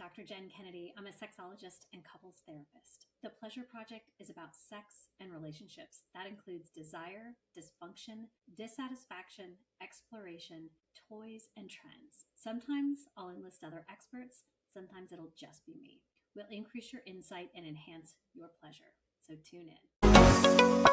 Dr. Jenn Kennedy. I'm a sexologist and couples therapist. The Pleasure Project is about sex and relationships. That includes desire, dysfunction, dissatisfaction, exploration, toys, and trends. Sometimes I'll enlist other experts. Sometimes it'll just be me. We'll increase your insight and enhance your pleasure. So tune in.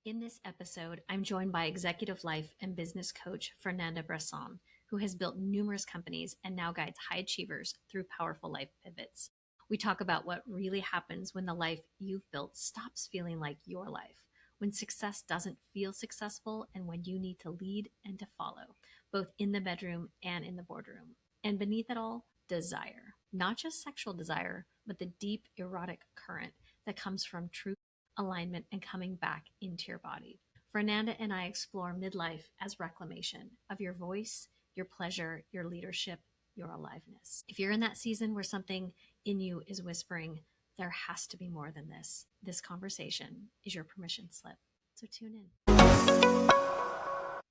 In this episode, I'm joined by executive life and business coach Fernanda Bressan, who has built numerous companies and now guides high achievers through powerful life pivots. We talk about what really happens when the life you've built stops feeling like your life, when success doesn't feel successful, and when you need to lead and to follow, both in the bedroom and in the boardroom. And beneath it all, desire. Not just sexual desire, but the deep erotic current that comes from truth, alignment, and coming back into your body. Fernanda and I explore midlife as reclamation of your voice, your pleasure, your leadership, your aliveness. If you're in that season where something in you is whispering, there has to be more than this, this conversation is your permission slip. So tune in.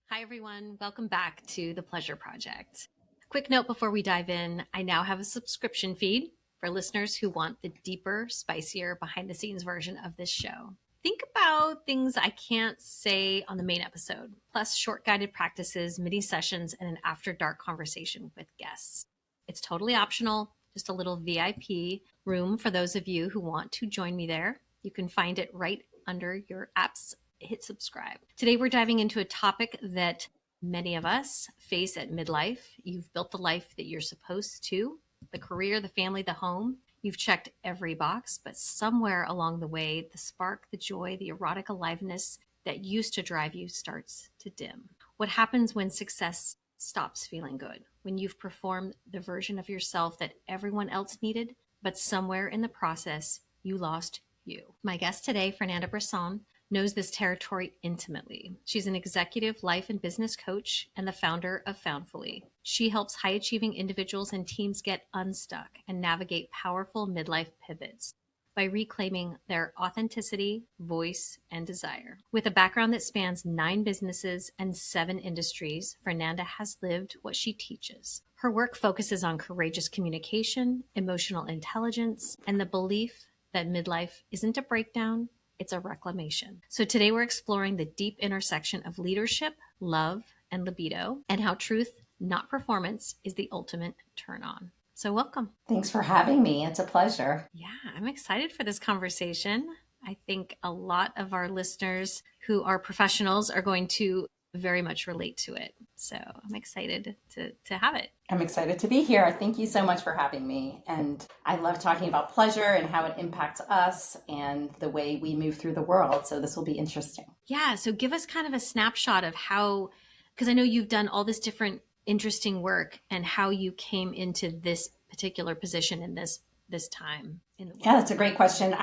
Hi, everyone. Welcome back to The Pleasure Project. Quick note before we dive in, I now have a subscription feed for listeners who want the deeper, spicier, behind-the-scenes version of this show. Think about things I can't say on the main episode, plus short guided practices, mini sessions, and an after dark conversation with guests. It's totally optional, just a little VIP room for those of you who want to join me there. You can find it right under your apps. Hit subscribe. Today, we're diving into a topic that many of us face at midlife. You've built the life that you're supposed to, the career, the family, the home. You've checked every box, but somewhere along the way, the spark, the joy, the erotic aliveness that used to drive you starts to dim. What happens when success stops feeling good? When you've performed the version of yourself that everyone else needed, but somewhere in the process, you lost you. My guest today, Fernanda Bressan, knows this territory intimately. She's an executive life and business coach and the founder of Foundfully. She helps high-achieving individuals and teams get unstuck and navigate powerful midlife pivots by reclaiming their authenticity, voice, and desire. With a background that spans 9 businesses and 7 industries, Fernanda has lived what she teaches. Her work focuses on courageous communication, emotional intelligence, and the belief that midlife isn't a breakdown, it's a reclamation. So today we're exploring the deep intersection of leadership, love, and libido, and how truth, not performance, is the ultimate turn on. So welcome. Thanks for having me. It's a pleasure. Yeah, I'm excited for this conversation. I think a lot of our listeners who are professionals are going to very much relate to it. So I'm excited to have it. I'm excited to be here. Thank you so much for having me. And I love talking about pleasure and how it impacts us and the way we move through the world. So this will be interesting. Yeah. So give us kind of a snapshot of how, because I know you've done all this different interesting work and how you came into this particular position in this time in the world. Yeah, that's a great question.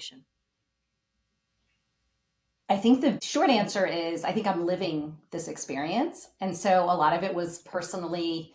I think the short answer is I think I'm living this experience. And so a lot of it was personally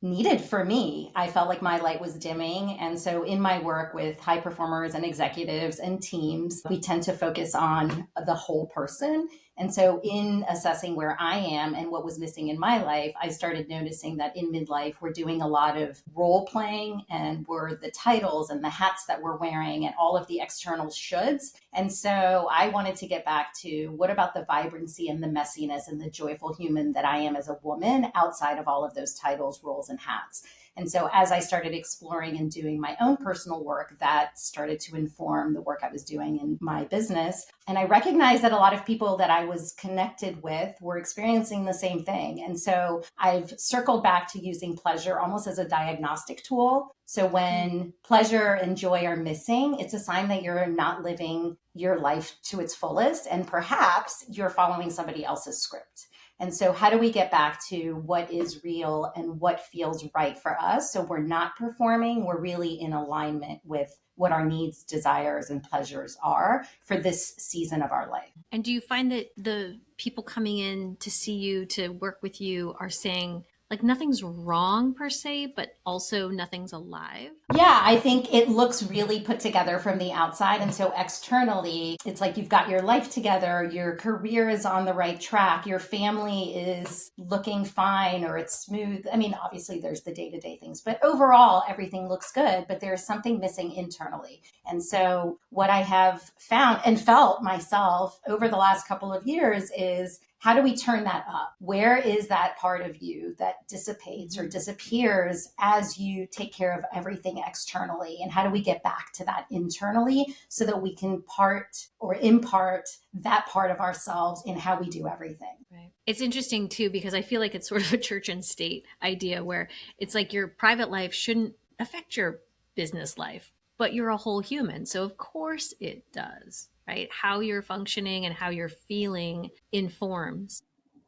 needed for me. I felt like my light was dimming. And so in my work with high performers and executives and teams, we tend to focus on the whole person. And so in assessing where I am and what was missing in my life, I started noticing that in midlife, we're doing a lot of role playing and we're the titles and the hats that we're wearing and all of the external shoulds. And so I wanted to get back to what about the vibrancy and the messiness and the joyful human that I am as a woman outside of all of those titles, roles, and hats. And so as I started exploring and doing my own personal work, that started to inform the work I was doing in my business. And I recognized that a lot of people that I was connected with were experiencing the same thing. And so I've circled back to using pleasure almost as a diagnostic tool. So when pleasure and joy are missing, it's a sign that you're not living your life to its fullest. And perhaps you're following somebody else's script. And so how do we get back to what is real and what feels right for us? So we're not performing, we're really in alignment with what our needs, desires, and pleasures are for this season of our life. And do you find that the people coming in to see you, to work with you, are saying, like nothing's wrong per se, but also nothing's alive. Yeah, I think it looks really put together from the outside. And so externally, it's like you've got your life together, your career is on the right track, your family is looking fine or it's smooth. I mean, obviously, there's the day to day things, but overall, everything looks good, but there's something missing internally. And so, what I have found and felt myself over the last couple of years is, how do we turn that up? Where is that part of you that dissipates or disappears as you take care of everything externally? And how do we get back to that internally so that we can part or impart that part of ourselves in how we do everything? Right. It's interesting too, because I feel like it's sort of a church and state idea where it's like your private life shouldn't affect your business life, but you're a whole human. So of course it does. Right? How you're functioning and how you're feeling informs.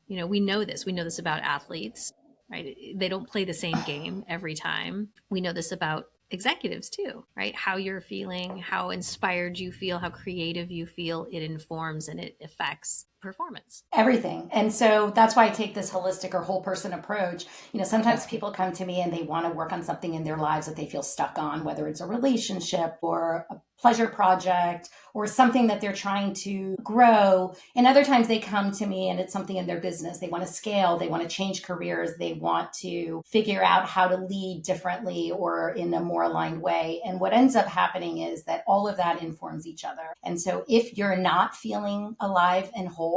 You know, we know this. We know this about athletes, right? They don't play the same game every time. We know this about executives too, right? How you're feeling, how inspired you feel, how creative you feel, it informs and it affects performance. Everything. And so that's why I take this holistic or whole person approach. You know, sometimes people come to me and they want to work on something in their lives that they feel stuck on, whether it's a relationship or a pleasure project or something that they're trying to grow. And other times they come to me and it's something in their business. They want to scale, they want to change careers, they want to figure out how to lead differently or in a more aligned way. And what ends up happening is that all of that informs each other. And so if you're not feeling alive and whole,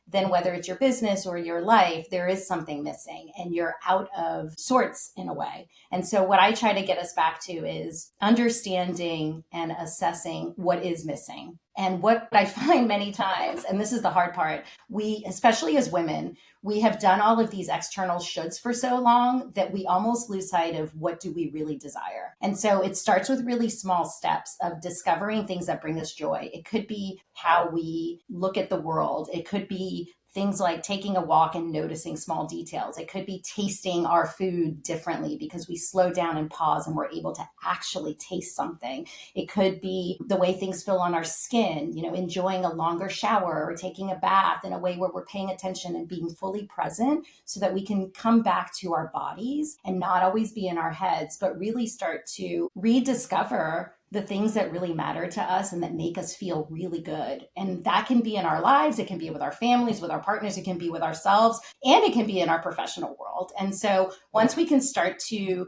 then whether it's your business or your life, there is something missing and you're out of sorts in a way. And so what I try to get us back to is understanding and assessing what is missing. And what I find many times, and this is the hard part, we, especially as women, we have done all of these external shoulds for so long that we almost lose sight of what do we really desire. And so it starts with really small steps of discovering things that bring us joy. It could be how we look at the world. It could be things like taking a walk and noticing small details. It could be tasting our food differently because we slow down and pause and we're able to actually taste something. It could be the way things feel on our skin, you know, enjoying a longer shower or taking a bath in a way where we're paying attention and being fully present so that we can come back to our bodies and not always be in our heads, but really start to rediscover the things that really matter to us and that make us feel really good. And that can be in our lives. It can be with our families, with our partners. It can be with ourselves, and it can be in our professional world. And so once we can start to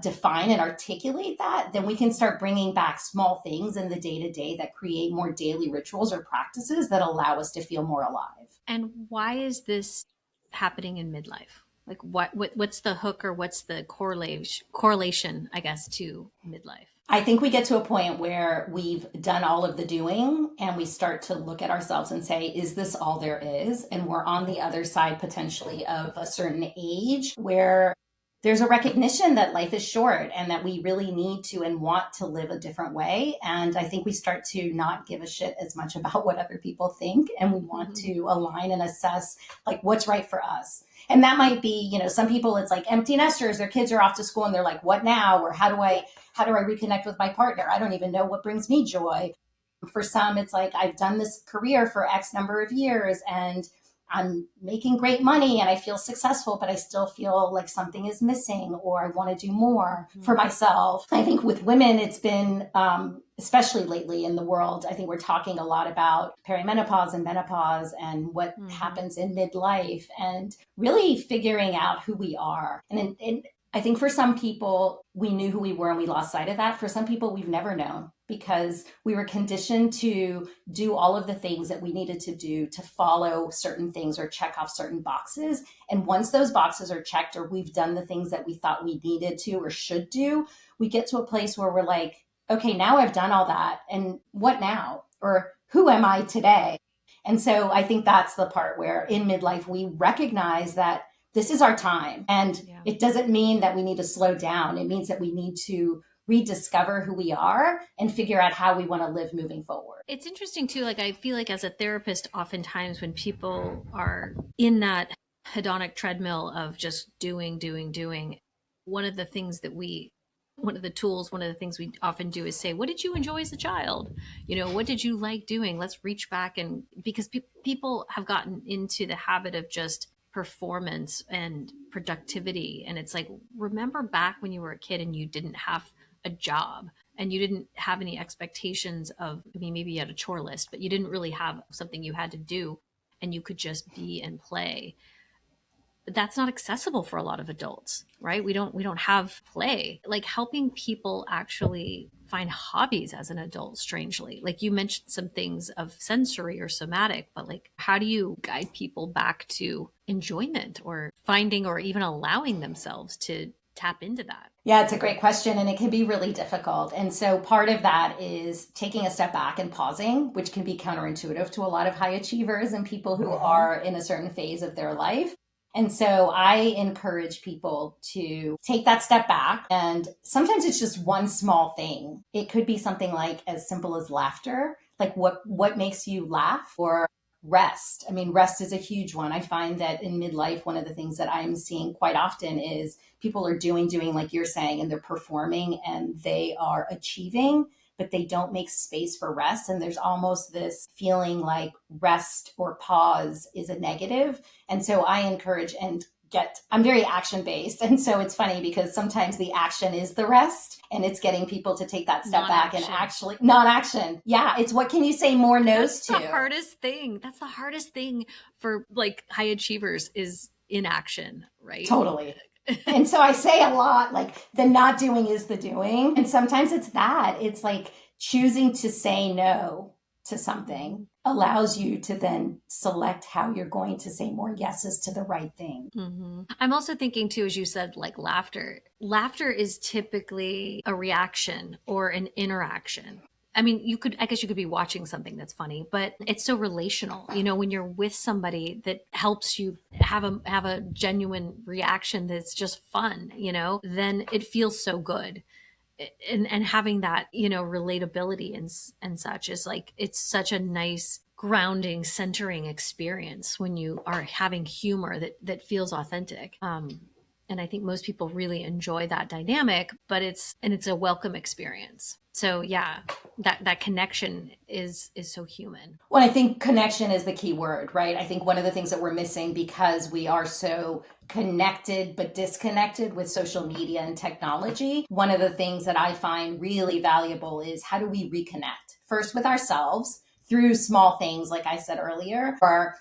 define and articulate that, then we can start bringing back small things in the day-to-day that create more daily rituals or practices that allow us to feel more alive. And why is this happening in midlife? Like what's the hook or what's the correlation, I guess, to midlife? I think we get to a point where we've done all of the doing and we start to look at ourselves and say, is this all there is? And we're on the other side potentially of a certain age where there's a recognition that life is short and that we really need to and want to live a different way. And I think we start to not give a shit as much about what other people think. And we want to align and assess like what's right for us. And that might be, you know, some people it's like empty nesters, their kids are off to school and they're like, what now? Or how do I reconnect with my partner? I don't even know what brings me joy. For some, it's like, I've done this career for X number of years and I'm making great money and I feel successful, but I still feel like something is missing or I want to do more for myself. I think with women, it's been, especially lately in the world, I think we're talking a lot about perimenopause and menopause and what happens in midlife and really figuring out who we are. And I think for some people, we knew who we were and we lost sight of that. For some people, we've never known because we were conditioned to do all of the things that we needed to do to follow certain things or check off certain boxes. And once those boxes are checked or we've done the things that we thought we needed to or should do, we get to a place where we're like, okay, now I've done all that. And what now? Or who am I today? And so I think that's the part where in midlife, we recognize that this is our time. And it doesn't mean that we need to slow down. It means that we need to rediscover who we are and figure out how we want to live moving forward. It's interesting too. Like I feel like as a therapist, oftentimes when people are in that hedonic treadmill of just doing, one of the things we often do is say, what did you enjoy as a child? You know, what did you like doing? Let's reach back. And because people have gotten into the habit of just performance and productivity. And it's like, remember back when you were a kid and you didn't have a job and you didn't have any expectations of, I mean, maybe you had a chore list, but you didn't really have something you had to do and you could just be and play. That's not accessible for a lot of adults, right? We don't have play. Like helping people actually find hobbies as an adult, strangely. Like you mentioned some things of sensory or somatic, but like how do you guide people back to enjoyment or finding or even allowing themselves to tap into that? Yeah, it's a great question and it can be really difficult. And so part of that is taking a step back and pausing, which can be counterintuitive to a lot of high achievers and people who are in a certain phase of their life. And so I encourage people to take that step back. And sometimes it's just one small thing. It could be something like as simple as laughter, like what makes you laugh, or rest. I mean, rest is a huge one. I find that in midlife, one of the things that I'm seeing quite often is people are doing like you're saying, and they're performing and they are achieving, but they don't make space for rest. And there's almost this feeling like rest or pause is a negative. And so I encourage and I'm very action based. And so it's funny because sometimes the action is the rest and it's getting people to take that step back and actually non-action. Yeah. It's what can you say more no's to? That's the hardest thing. That's the hardest thing for like high achievers is inaction, right? Totally. And so I say a lot, like the not doing is the doing. And sometimes it's that. It's like choosing to say no to something allows you to then select how you're going to say more yeses to the right thing. Mm-hmm. I'm also thinking too, as you said, like laughter. Laughter is typically a reaction or an interaction. I mean, I guess you could be watching something that's funny, but it's so relational. You know, when you're with somebody that helps you have a genuine reaction that's just fun, you know, then it feels so good. And having that, you know, relatability and such is like, it's such a nice grounding, centering experience when you are having humor that feels authentic. And I think most people really enjoy that dynamic, but it's a welcome experience. So yeah, that connection is so human. Well, I think connection is the key word, right? I think one of the things that we're missing because we are so connected but disconnected with social media and technology, one of the things that I find really valuable is how do we reconnect? First with ourselves through small things, like I said earlier, or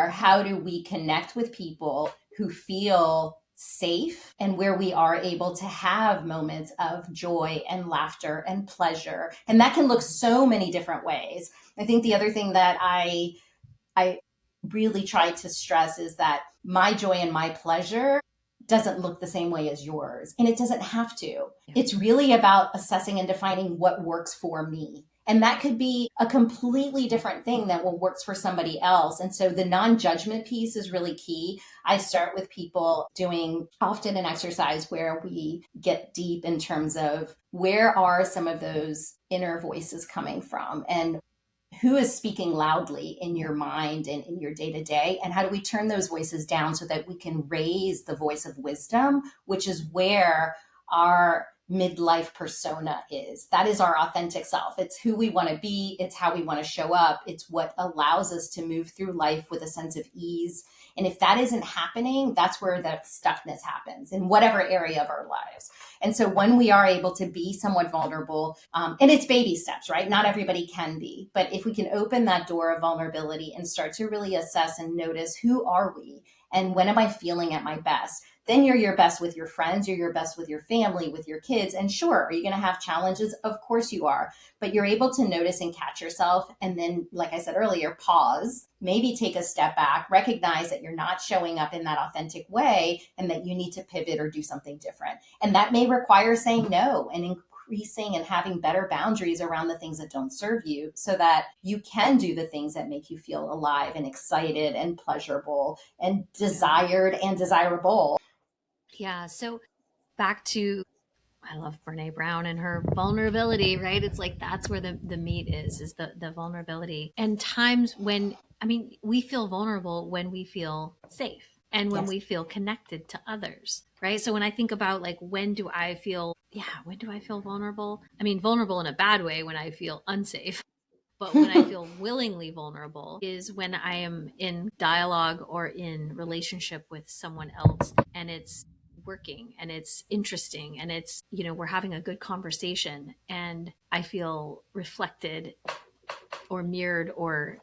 how do we connect with people who feel safe and where we are able to have moments of joy and laughter and pleasure. And that can look so many different ways. I think the other thing that I really try to stress is that my joy and my pleasure doesn't look the same way as yours. And it doesn't have to. Yeah. It's really about assessing and defining what works for me. And that could be a completely different thing than what works for somebody else. And so the non-judgment piece is really key. I start with people doing often an exercise where we get deep in terms of where are some of those inner voices coming from and who is speaking loudly in your mind and in your day to day, and how do we turn those voices down so that we can raise the voice of wisdom, which is where our midlife persona is. That is our authentic self. It's who we want to be. It's how we want to show up. It's what allows us to move through life with a sense of ease. And if that isn't happening, that's where that stuckness happens in whatever area of our lives. And so when we are able to be somewhat vulnerable, and it's baby steps, right? Not everybody can be, but if we can open that door of vulnerability and start to really assess and notice who are we and when am I feeling at my best, then you're your best with your friends, you're your best with your family, with your kids. And sure, are you going to have challenges? Of course you are, but you're able to notice and catch yourself. And then, like I said earlier, pause, maybe take a step back, recognize that you're not showing up in that authentic way and that you need to pivot or do something different. And that may require saying no and increasing and having better boundaries around the things that don't serve you so that you can do the things that make you feel alive and excited and pleasurable and desired and desirable. Yeah. So back to, I love Brene Brown and her vulnerability, right? It's like, that's where the meat is the vulnerability. And times when, I mean, we feel vulnerable when we feel safe and when we feel connected to others, right? So when I think about like, when do I feel vulnerable? I mean, vulnerable in a bad way when I feel unsafe. But when I feel willingly vulnerable is when I am in dialogue or in relationship with someone else, and it's working and it's interesting and it's, we're having a good conversation, and I feel reflected or mirrored, or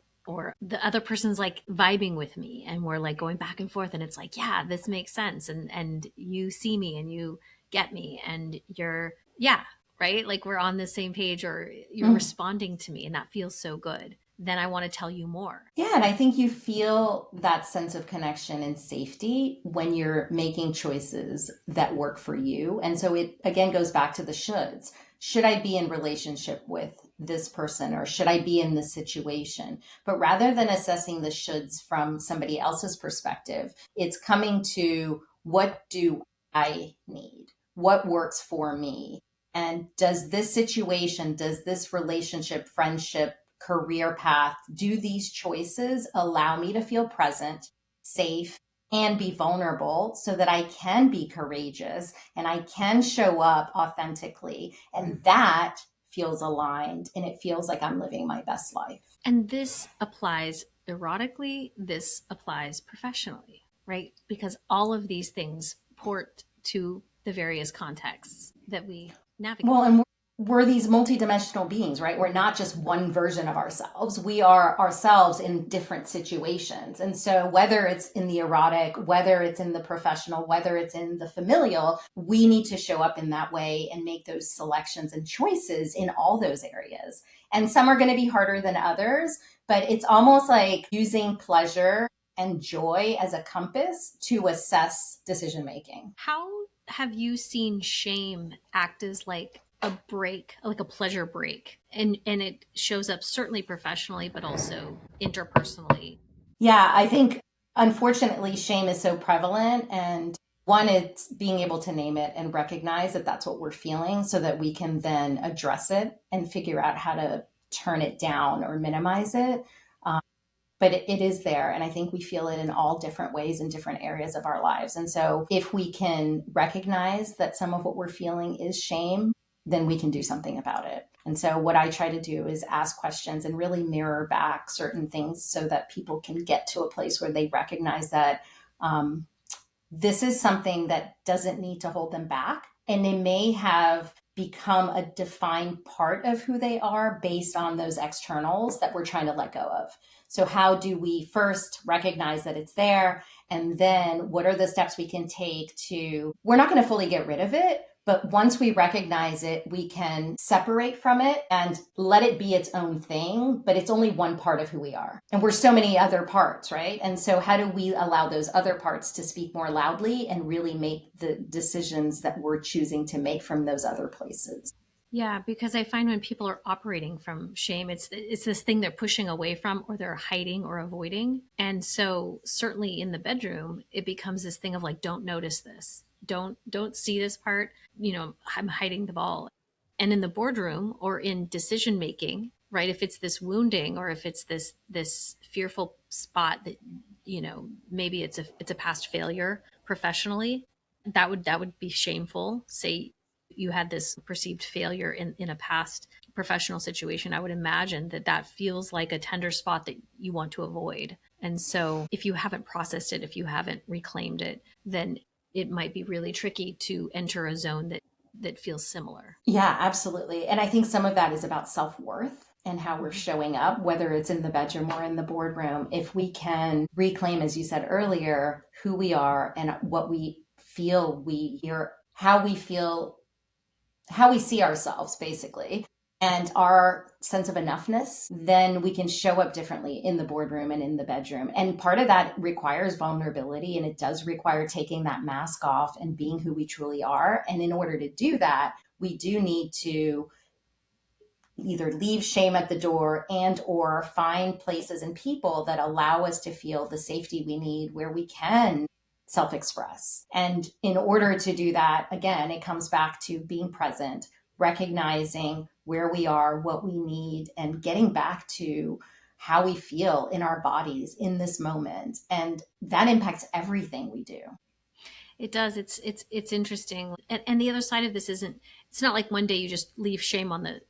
the other person's like vibing with me, and we're like going back and forth, and it's like, yeah, this makes sense, and you see me and you get me, and you're, yeah, right, like we're on the same page, or you're responding to me, and that feels so good, then I want to tell you more. Yeah, and I think you feel that sense of connection and safety when you're making choices that work for you. And so it again goes back to the shoulds. Should I be in relationship with this person, or should I be in this situation? But rather than assessing the shoulds from somebody else's perspective, it's coming to, what do I need? What works for me? And does this situation, does this relationship, friendship, career path, do these choices allow me to feel present, safe, and be vulnerable so that I can be courageous and I can show up authentically? And that feels aligned, and it feels like I'm living my best life. And this applies erotically, this applies professionally, right? Because all of these things port to the various contexts that we navigate. Well, and we're these multidimensional beings, right? We're not just one version of ourselves. We are ourselves in different situations. And so whether it's in the erotic, whether it's in the professional, whether it's in the familial, we need to show up in that way and make those selections and choices in all those areas. And some are going to be harder than others, but it's almost like using pleasure and joy as a compass to assess decision making. How have you seen shame act as like a break, like a pleasure break? And it shows up certainly professionally, but also interpersonally. Yeah, I think unfortunately shame is so prevalent, and one, it's being able to name it and recognize that that's what we're feeling so that we can then address it and figure out how to turn it down or minimize it. But it is there. And I think we feel it in all different ways in different areas of our lives. And so if we can recognize that some of what we're feeling is shame, then we can do something about it. And so what I try to do is ask questions and really mirror back certain things so that people can get to a place where they recognize that this is something that doesn't need to hold them back. And they may have become a defined part of who they are based on those externals that we're trying to let go of. So how do we first recognize that it's there? And then what are the steps we can take to, we're not going to fully get rid of it, but once we recognize it, we can separate from it and let it be its own thing, but it's only one part of who we are. And we're so many other parts, right? And so how do we allow those other parts to speak more loudly and really make the decisions that we're choosing to make from those other places? Yeah, because I find when people are operating from shame, it's this thing they're pushing away from, or they're hiding or avoiding. And so certainly in the bedroom, it becomes this thing of like, don't notice this. Don't see this part. I'm hiding the ball. And in the boardroom or in decision making, right? If it's this wounding, or if it's this fearful spot that, maybe it's a past failure professionally, that would be shameful. Say you had this perceived failure in a past professional situation, I would imagine that feels like a tender spot that you want to avoid. And so if you haven't processed it, if you haven't reclaimed it, then it might be really tricky to enter a zone that feels similar. Yeah, absolutely. And I think some of that is about self-worth and how we're showing up, whether it's in the bedroom or in the boardroom. If we can reclaim, as you said earlier, who we are and what we feel we hear, how we feel, how we see ourselves, basically, and our sense of enoughness, then we can show up differently in the boardroom and in the bedroom. And part of that requires vulnerability, and it does require taking that mask off and being who we truly are. And in order to do that, we do need to either leave shame at the door and or find places and people that allow us to feel the safety we need, where we can self-express. And in order to do that, again, it comes back to being present, recognizing where we are, what we need, and getting back to how we feel in our bodies in this moment. And that impacts everything we do. It does. It's interesting. And the other side of this it's not like one day you just leave shame on the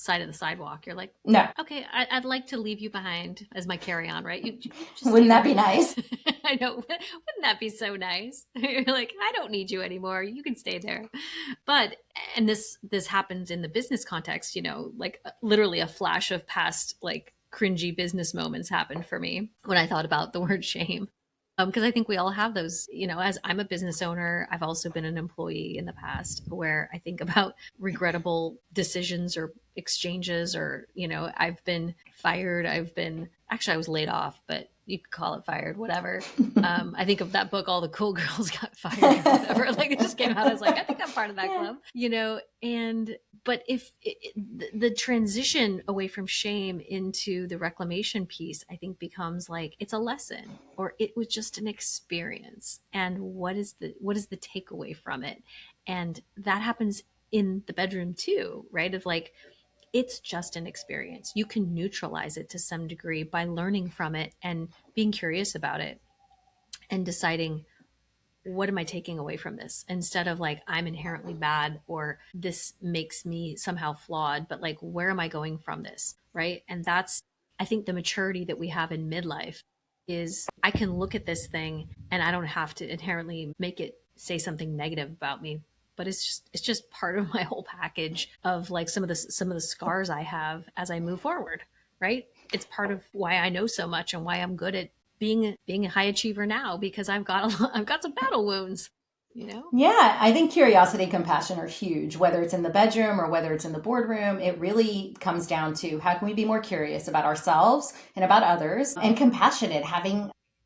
side of the sidewalk. You're like, No. okay, I'd like to leave you behind as my carry-on, right? You just Wouldn't that be nice? I know. Wouldn't that be so nice? You're like, I don't need you anymore. You can stay there. But, and this happens in the business context, you know, like literally a flash of past like cringy business moments happened for me when I thought about the word shame. Because I think we all have those, you know, as I'm a business owner, I've also been an employee in the past where I think about regrettable decisions or exchanges, or, you know, I've been fired. I was laid off, but you could call it fired, whatever. I think of that book, All the Cool Girls Got Fired, or whatever. Like it just came out. I was like, I think I'm part of that club, you know, but if the transition away from shame into the reclamation piece, I think becomes like, it's a lesson, or it was just an experience. And what is the takeaway from it? And that happens in the bedroom too, right? Of like, it's just an experience. You can neutralize it to some degree by learning from it and being curious about it and deciding, what am I taking away from this? Instead of like, I'm inherently bad or this makes me somehow flawed, but like, where am I going from this? Right. And that's, I think the maturity that we have in midlife is I can look at this thing and I don't have to inherently make it say something negative about me, but it's just part of my whole package of like some of the scars I have as I move forward. Right. It's part of why I know so much and why I'm good at being a high achiever now, because I've got some battle wounds, you know? Yeah, I think curiosity and compassion are huge, whether it's in the bedroom or whether it's in the boardroom. It really comes down to how can we be more curious about ourselves and about others, and compassionate,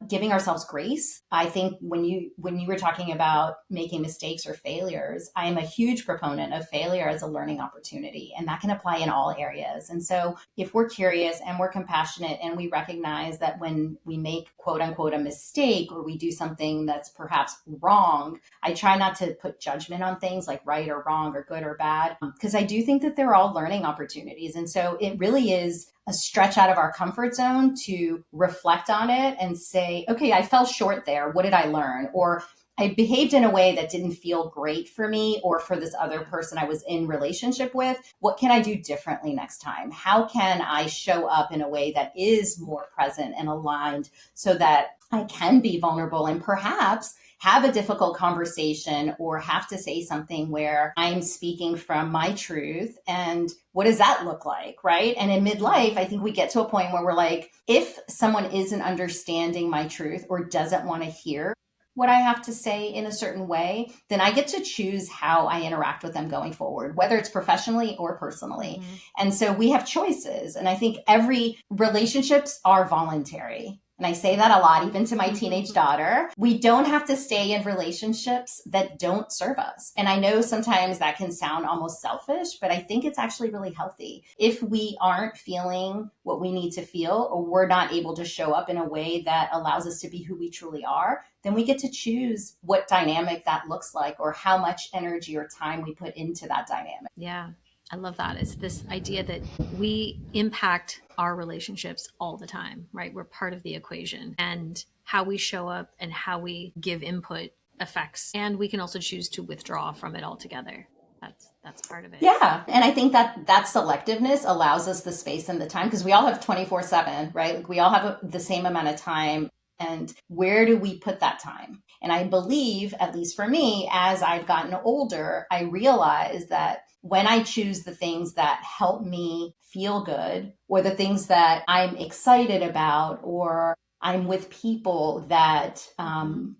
giving ourselves grace. I think when you were talking about making mistakes or failures, I am a huge proponent of failure as a learning opportunity, and that can apply in all areas. And so if we're curious and we're compassionate and we recognize that when we make quote unquote a mistake or we do something that's perhaps wrong, I try not to put judgment on things like right or wrong or good or bad, because I do think that they're all learning opportunities. And so it really is a stretch out of our comfort zone to reflect on it and say, okay, I fell short there. What did I learn? Or I behaved in a way that didn't feel great for me or for this other person I was in relationship with. What can I do differently next time? How can I show up in a way that is more present and aligned so that I can be vulnerable and perhaps have a difficult conversation or have to say something where I'm speaking from my truth? And what does that look like? Right. And in midlife, I think we get to a point where we're like, if someone isn't understanding my truth or doesn't want to hear what I have to say in a certain way, then I get to choose how I interact with them going forward, whether it's professionally or personally. Mm-hmm. And so we have choices. And I think every relationships are voluntary. And I say that a lot, even to my teenage daughter. We don't have to stay in relationships that don't serve us. And I know sometimes that can sound almost selfish, but I think it's actually really healthy. If we aren't feeling what we need to feel, or we're not able to show up in a way that allows us to be who we truly are, then we get to choose what dynamic that looks like or how much energy or time we put into that dynamic. Yeah. I love that. It's this idea that we impact our relationships all the time, right? We're part of the equation, and how we show up and how we give input affects, and we can also choose to withdraw from it altogether. That's part of it. Yeah. And I think that selectiveness allows us the space and the time, because we all have 24/7, right? Like we all have the same amount of time. And where do we put that time? And I believe, at least for me, as I've gotten older, I realize that when I choose the things that help me feel good, or the things that I'm excited about, or I'm with people that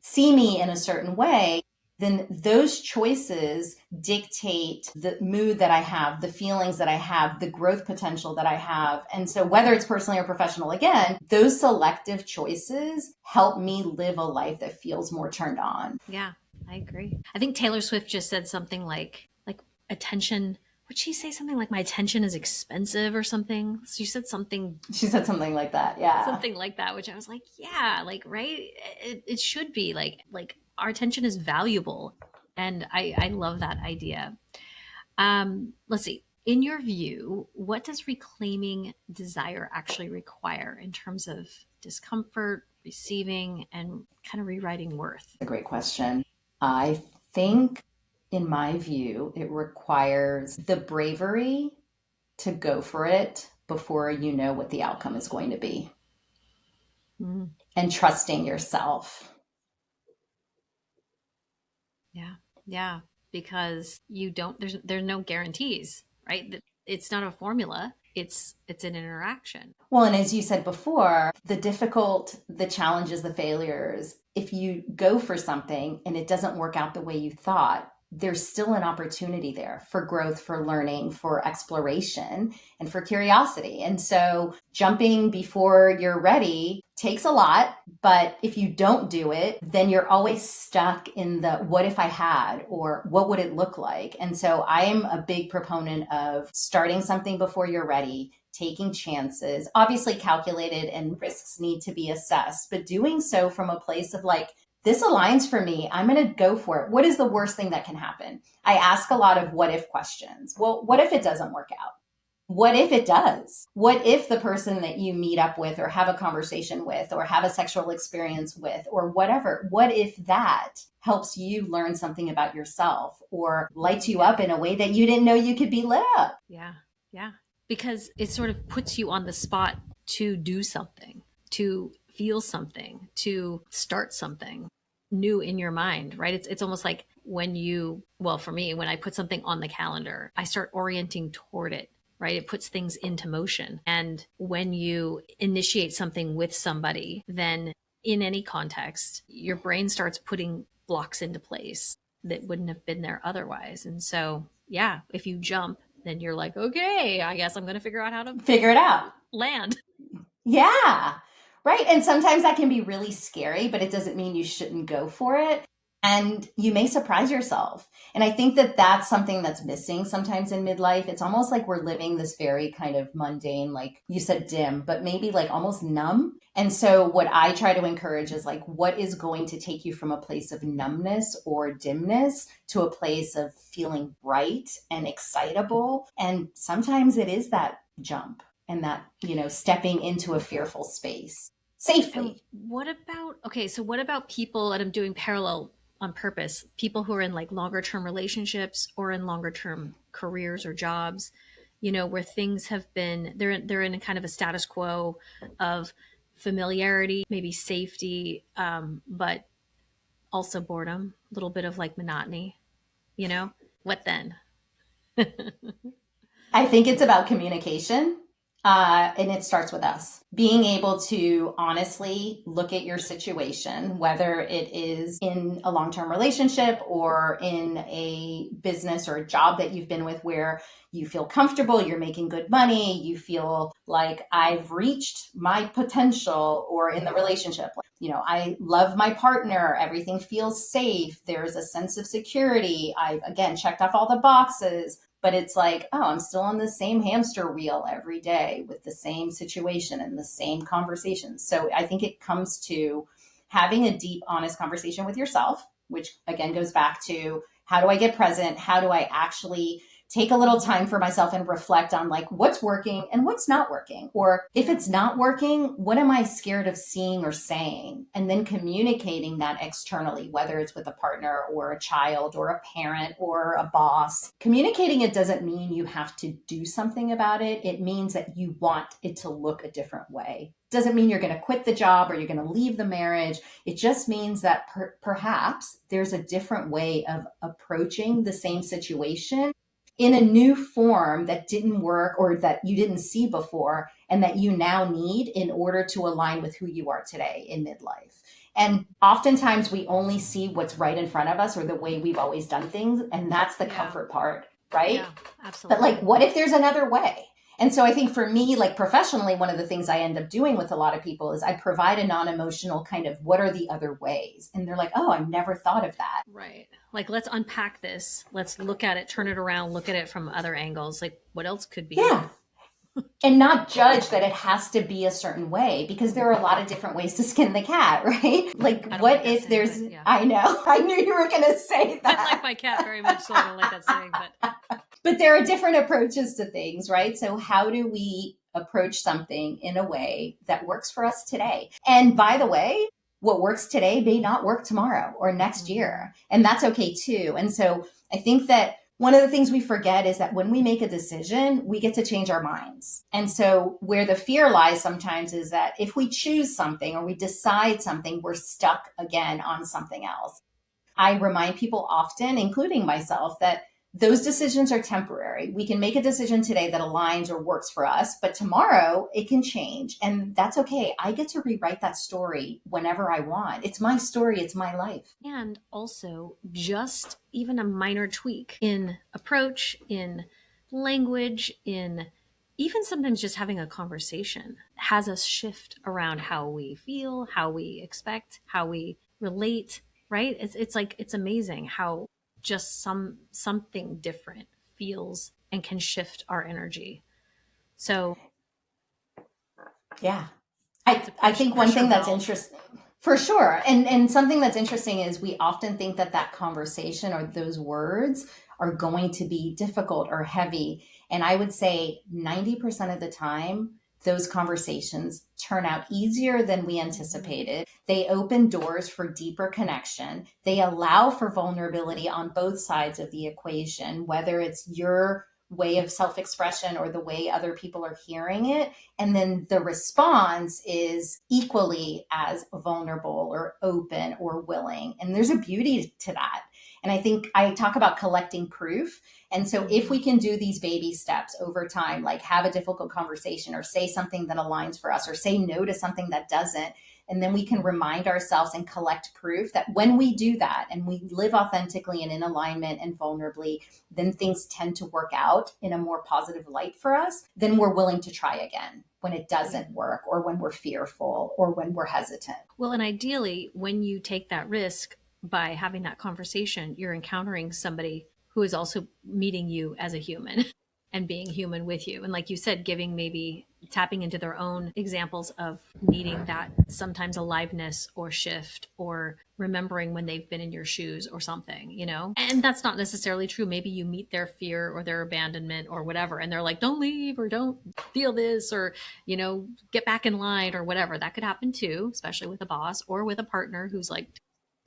see me in a certain way, then those choices dictate the mood that I have, the feelings that I have, the growth potential that I have. And so whether it's personally or professional, again, those selective choices help me live a life that feels more turned on. Yeah, I agree. I think Taylor Swift just said something like attention. Would she say something like, my attention is expensive or something? She said something like that. Yeah. Something like that, which I was like, yeah, like, right. It should be like our attention is valuable. And I love that idea. Let's see. In your view, what does reclaiming desire actually require in terms of discomfort, receiving, and kind of rewriting worth? A great question. I think, in my view, it requires the bravery to go for it before you know what the outcome is going to be. Mm. And trusting yourself. Yeah. Yeah. Because there's no guarantees, right? It's not a formula. It's an interaction. Well, and as you said before, the challenges, the failures, if you go for something and it doesn't work out the way you thought, there's still an opportunity there for growth, for learning, for exploration, and for curiosity. And so jumping before you're ready takes a lot, but if you don't do it, then you're always stuck in the what if I had, or what would it look like? And so I am a big proponent of starting something before you're ready, taking chances, obviously calculated, and risks need to be assessed, but doing so from a place of like, this aligns for me. I'm going to go for it. What is the worst thing that can happen? I ask a lot of what if questions. Well, what if it doesn't work out? What if it does? What if the person that you meet up with or have a conversation with or have a sexual experience with or whatever, what if that helps you learn something about yourself or lights you up in a way that you didn't know you could be lit up? Yeah. Yeah. Because it sort of puts you on the spot to do something, to feel something, to start something new in your mind, right? It's almost like for me, when I put something on the calendar, I start orienting toward it, right? It puts things into motion. And when you initiate something with somebody, then in any context, your brain starts putting blocks into place that wouldn't have been there otherwise. And so, yeah, if you jump, then you're like, okay, I guess I'm going to figure out how to figure it out. Land. Yeah. Right. And sometimes that can be really scary, but it doesn't mean you shouldn't go for it. And you may surprise yourself. And I think that that's something that's missing sometimes in midlife. It's almost like we're living this very kind of mundane, like you said, dim, but maybe like almost numb. And so what I try to encourage is like, what is going to take you from a place of numbness or dimness to a place of feeling bright and excitable? And sometimes it is that jump and that, stepping into a fearful space safely. And what about people, and I'm doing parallel on purpose, people who are in like longer term relationships or in longer term careers or jobs, where things have been, they're in a kind of a status quo of familiarity, maybe safety, but also boredom, a little bit of like monotony, what then? I think it's about communication. And it starts with us being able to honestly look at your situation, whether it is in a long-term relationship or in a business or a job that you've been with where you feel comfortable, you're making good money, you feel like I've reached my potential, or in the relationship, I love my partner, everything feels safe, there's a sense of security, I've again checked off all the boxes. But it's like, oh, I'm still on the same hamster wheel every day with the same situation and the same conversations. So I think it comes to having a deep, honest conversation with yourself, which again goes back to how do I get present? How do I actually take a little time for myself and reflect on like what's working and what's not working? Or if it's not working, what am I scared of seeing or saying? And then communicating that externally, whether it's with a partner or a child or a parent or a boss. Communicating it doesn't mean you have to do something about it. It means that you want it to look a different way. Doesn't mean you're going to quit the job or you're going to leave the marriage. It just means that perhaps there's a different way of approaching the same situation in a new form that didn't work or that you didn't see before and that you now need in order to align with who you are today in midlife. And oftentimes we only see what's right in front of us or the way we've always done things. And that's the comfort part, right? Yeah, absolutely. But like, what if there's another way? And so I think for me, like professionally, one of the things I end up doing with a lot of people is I provide a non-emotional kind of what are the other ways? And they're like, oh, I've never thought of that. Right. Like, let's unpack this. Let's look at it, turn it around, look at it from other angles. Like what else could be? Yeah. And not judge that it has to be a certain way because there are a lot of different ways to skin the cat, right? Like what if there's, I know, I knew you were going to say that. I like my cat very much, so I don't like that saying, but there are different approaches to things, right? So how do we approach something in a way that works for us today? And by the way, what works today may not work tomorrow or next year. And that's okay too. And so I think that one of the things we forget is that when we make a decision, we get to change our minds. And so where the fear lies sometimes is that if we choose something or we decide something, we're stuck again on something else. I remind people often, including myself, that those decisions are temporary. We can make a decision today that aligns or works for us, but tomorrow it can change. And that's okay. I get to rewrite that story whenever I want. It's my story. It's my life. And also just even a minor tweak in approach, in language, in even sometimes just having a conversation has us shift around how we feel, how we expect, how we relate, right? It's like, it's amazing how just something different feels and can shift our energy. So yeah, I think one thing that's interesting for sure. And something that's interesting is we often think that conversation or those words are going to be difficult or heavy. And I would say 90% of the time, those conversations turn out easier than we anticipated. They open doors for deeper connection. They allow for vulnerability on both sides of the equation, whether it's your way of self-expression or the way other people are hearing it. And then the response is equally as vulnerable or open or willing. And there's a beauty to that. And I think I talk about collecting proof. And so if we can do these baby steps over time, like have a difficult conversation or say something that aligns for us or say no to something that doesn't, and then we can remind ourselves and collect proof that when we do that and we live authentically and in alignment and vulnerably, then things tend to work out in a more positive light for us. Then we're willing to try again when it doesn't work or when we're fearful or when we're hesitant. Well, and ideally, when you take that risk by having that conversation, you're encountering somebody who is also meeting you as a human and being human with you. And like you said, maybe tapping into their own examples of needing that sometimes aliveness or shift or remembering when they've been in your shoes or something, you know? And that's not necessarily true. Maybe you meet their fear or their abandonment or whatever, and they're like, don't leave or don't feel this or, you know, get back in line or whatever. That could happen too, especially with a boss or with a partner who's like,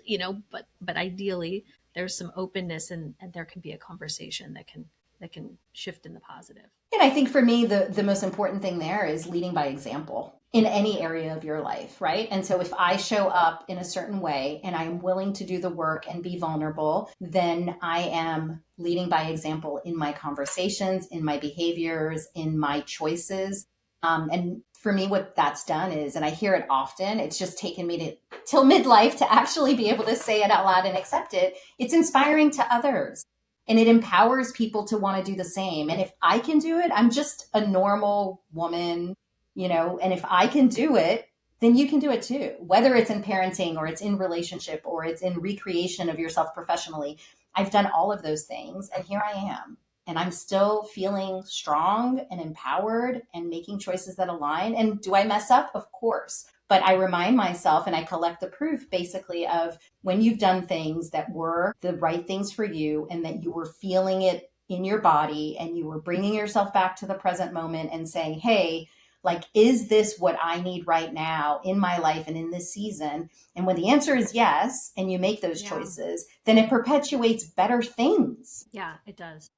you know, but ideally there's some openness and there can be a conversation that can shift in the positive. And I think for me, the most important thing there is leading by example in any area of your life, right? And so if I show up in a certain way and I'm willing to do the work and be vulnerable, then I am leading by example in my conversations, in my behaviors, in my choices. And for me, what that's done is, and I hear it often, it's just taken me till midlife to actually be able to say it out loud and accept it. It's inspiring to others. And it empowers people to want to do the same. And if I can do it, I'm just a normal woman, you know, and if I can do it, then you can do it too. Whether it's in parenting or it's in relationship or it's in recreation of yourself professionally, I've done all of those things. And here I am. And I'm still feeling strong and empowered and making choices that align. And do I mess up? Of course. But I remind myself and I collect the proof basically of when you've done things that were the right things for you and that you were feeling it in your body and you were bringing yourself back to the present moment and saying, hey, like, is this what I need right now in my life and in this season? And when the answer is yes, and you make those choices, then it perpetuates better things. Yeah, it does.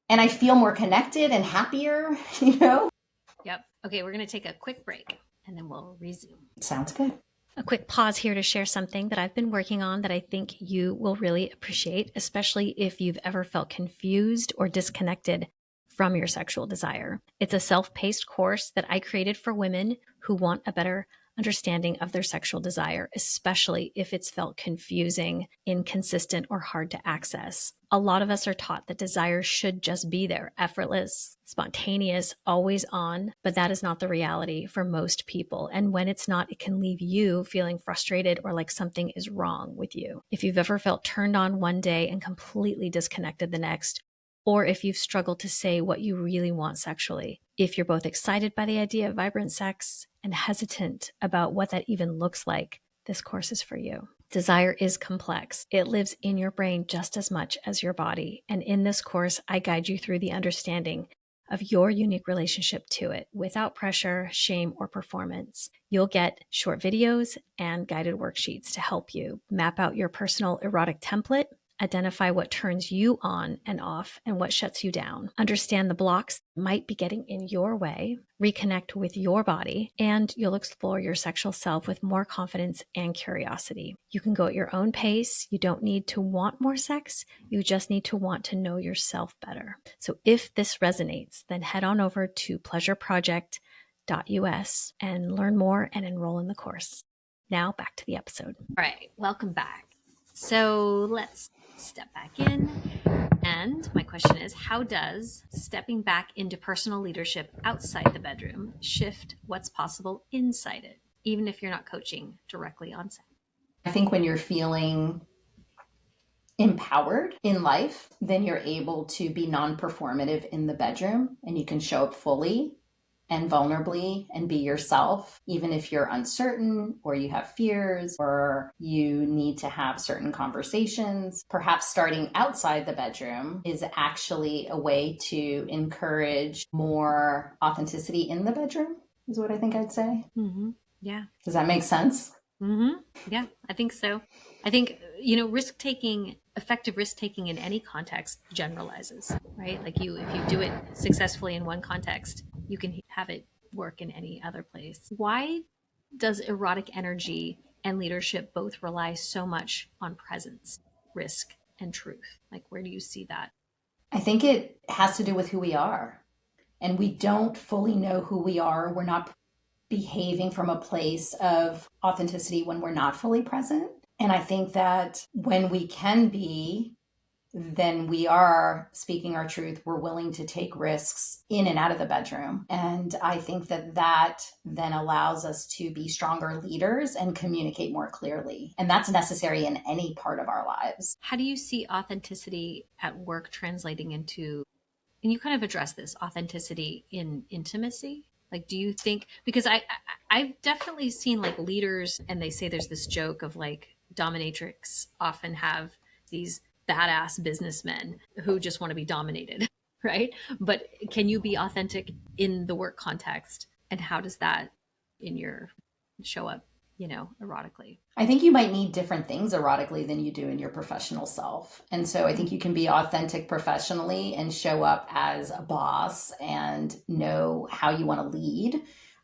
And I feel more connected and happier, you know? Yep. Okay, we're going to take a quick break and then we'll resume. Sounds good. A quick pause here to share something that I've been working on that I think you will really appreciate, especially if you've ever felt confused or disconnected from your sexual desire. It's a self-paced course that I created for women who want a better understanding of their sexual desire, especially if it's felt confusing, inconsistent, or hard to access. A lot of us are taught that desire should just be there, effortless, spontaneous, always on, but that is not the reality for most people. And when it's not, it can leave you feeling frustrated or like something is wrong with you. If you've ever felt turned on one day and completely disconnected the next, or if you've struggled to say what you really want sexually, if you're both excited by the idea of vibrant sex and hesitant about what that even looks like, this course is for you. Desire is complex. It lives in your brain just as much as your body. And in this course, I guide you through the understanding of your unique relationship to it without pressure, shame, or performance. You'll get short videos and guided worksheets to help you map out your personal erotic template, Identify what turns you on and off and what shuts you down. Understand the blocks that might be getting in your way. Reconnect with your body, and you'll explore your sexual self with more confidence and curiosity. You can go at your own pace. You don't need to want more sex. You just need to want to know yourself better. So if this resonates, then head on over to pleasureproject.us and learn more and enroll in the course. Now back to the episode. All right, welcome back. So let's step back in. And my question is, how does stepping back into personal leadership outside the bedroom shift what's possible inside it, even if you're not coaching directly on set? I think when you're feeling empowered in life, then you're able to be non-performative in the bedroom, and you can show up fully and vulnerably and be yourself, even if you're uncertain or you have fears or you need to have certain conversations. Perhaps starting outside the bedroom is actually a way to encourage more authenticity in the bedroom, is what I think I'd say. Mm-hmm. Yeah. Does that make sense? Mm-hmm. Yeah, I think so. I think, effective risk taking in any context generalizes, right? Like if you do it successfully in one context, you can have it work in any other place. Why does erotic energy and leadership both rely so much on presence, risk, and truth? Like, where do you see that? I think it has to do with who we are. And we don't fully know who we are. We're not behaving from a place of authenticity when we're not fully present. And I think that when we can be, then we are speaking our truth. We're willing to take risks in and out of the bedroom. And I think that then allows us to be stronger leaders and communicate more clearly. And that's necessary in any part of our lives. How do you see authenticity at work translating into, and you kind of address this, authenticity in intimacy? Like, do you think, because I've definitely seen like leaders, and they say there's this joke of like dominatrix often have these badass businessmen who just want to be dominated, right? But can you be authentic in the work context? And how does that in your show up, erotically? I think you might need different things erotically than you do in your professional self. And so I think you can be authentic professionally and show up as a boss and know how you want to lead,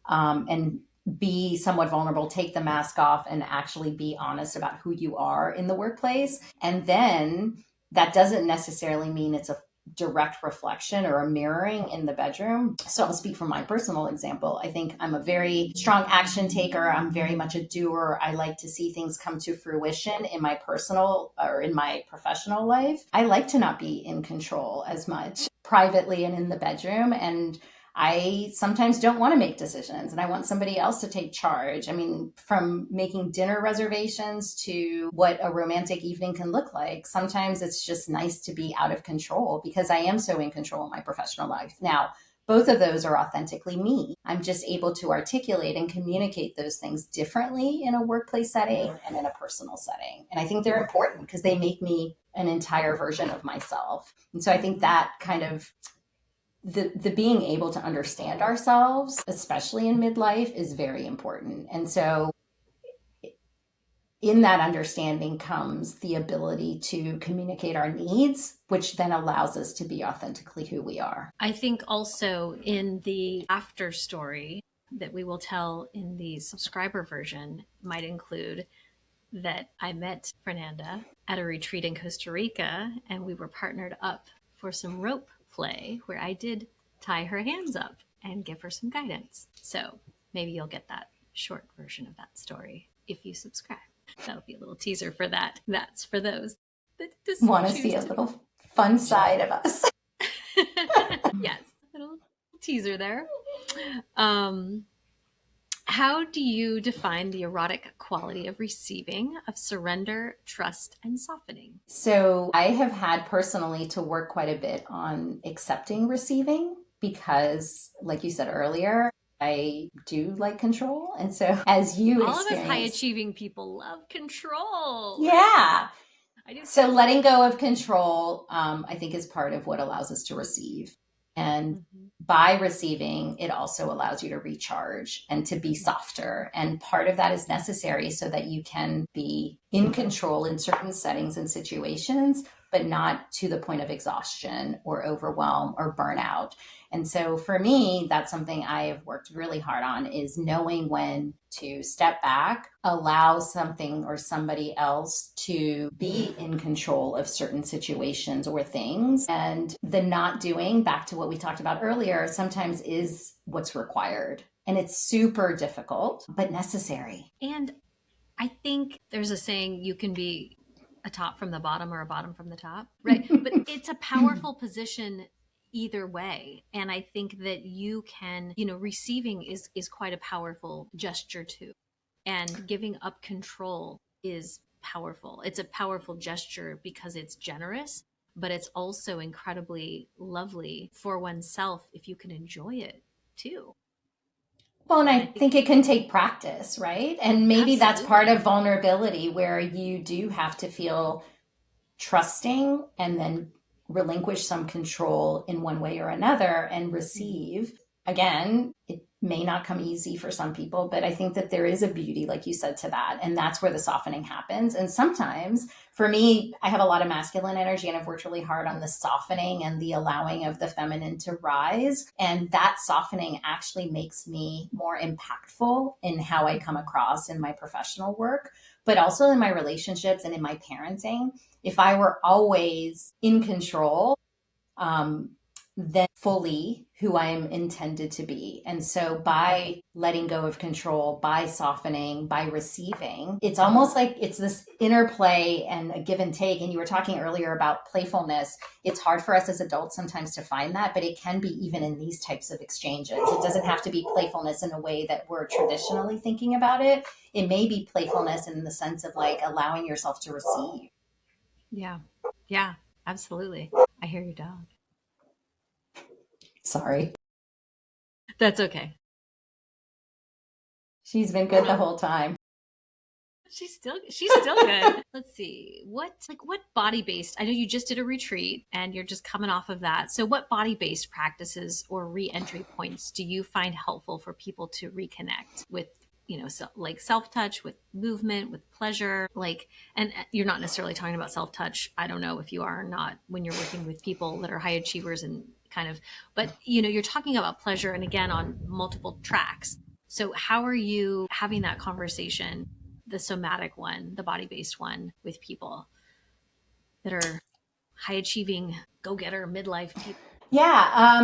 and be somewhat vulnerable, take the mask off and actually be honest about who you are in the workplace. And then that doesn't necessarily mean it's a direct reflection or a mirroring in the bedroom. So I'll speak from my personal example. I think I'm a very strong action taker. I'm very much a doer. I like to see things come to fruition in my personal or in my professional life. I like to not be in control as much privately and in the bedroom. And I sometimes don't want to make decisions and I want somebody else to take charge. I mean, from making dinner reservations to what a romantic evening can look like, sometimes it's just nice to be out of control because I am so in control in my professional life. Now, both of those are authentically me. I'm just able to articulate and communicate those things differently in a workplace setting and in a personal setting. And I think they're important because they make me an entire version of myself. And so I think that kind of the being able to understand ourselves, especially in midlife, is very important. And so in that understanding comes the ability to communicate our needs, which then allows us to be authentically who we are. I think also in the after story that we will tell in the subscriber version might include that I met Fernanda at a retreat in Costa Rica, and we were partnered up for some rope play where I did tie her hands up and give her some guidance. So maybe you'll get that short version of that story if you subscribe. That'll be a little teaser for that. That's for those that just want to see a little fun side of us. Yes, a little teaser there. How do you define the erotic quality of receiving, of surrender, trust, and softening? So I have had personally to work quite a bit on accepting receiving because, like you said earlier, I do like control. And so as you all of us high achieving people love control. Yeah. I do. So letting go of control, I think, is part of what allows us to receive. And by receiving, it also allows you to recharge and to be softer. And part of that is necessary so that you can be in control in certain settings and situations, but not to the point of exhaustion or overwhelm or burnout. And so for me, that's something I have worked really hard on, is knowing when to step back, allow something or somebody else to be in control of certain situations or things. And the not doing, back to what we talked about earlier, sometimes is what's required. And it's super difficult, but necessary. And I think there's a saying, you can be a top from the bottom or a bottom from the top, right? But it's a powerful position either way. And I think that you can, receiving is quite a powerful gesture too. And giving up control is powerful. It's a powerful gesture because it's generous, but it's also incredibly lovely for oneself if you can enjoy it too. Well, and I think it can take practice, right? And maybe that's part of vulnerability, where you do have to feel trusting and then relinquish some control in one way or another and receive. Again, it may not come easy for some people, but I think that there is a beauty, like you said, to that. And that's where the softening happens. And sometimes for me, I have a lot of masculine energy, and I've worked really hard on the softening and the allowing of the feminine to rise. And that softening actually makes me more impactful in how I come across in my professional work, but also in my relationships and in my parenting. If I were always in control, then fully who I am intended to be. And so by letting go of control, by softening, by receiving, it's almost like it's this interplay and a give and take. And you were talking earlier about playfulness. It's hard for us as adults sometimes to find that, but it can be even in these types of exchanges. It doesn't have to be playfulness in a way that we're traditionally thinking about it. It may be playfulness in the sense of like allowing yourself to receive. Yeah. Yeah, absolutely. I hear your dog. Sorry. That's okay. She's been good the whole time. She's still good. Let's see. What body-based, I know you just did a retreat and you're just coming off of that. So what body-based practices or re-entry points do you find helpful for people to reconnect with, like self-touch, with movement, with pleasure, and you're not necessarily talking about self-touch. I don't know if you are or not when you're working with people that are high achievers and but you're talking about pleasure, and again, on multiple tracks. So how are you having that conversation, the somatic one, the body-based one, with people that are high achieving, go-getter, midlife people? Yeah.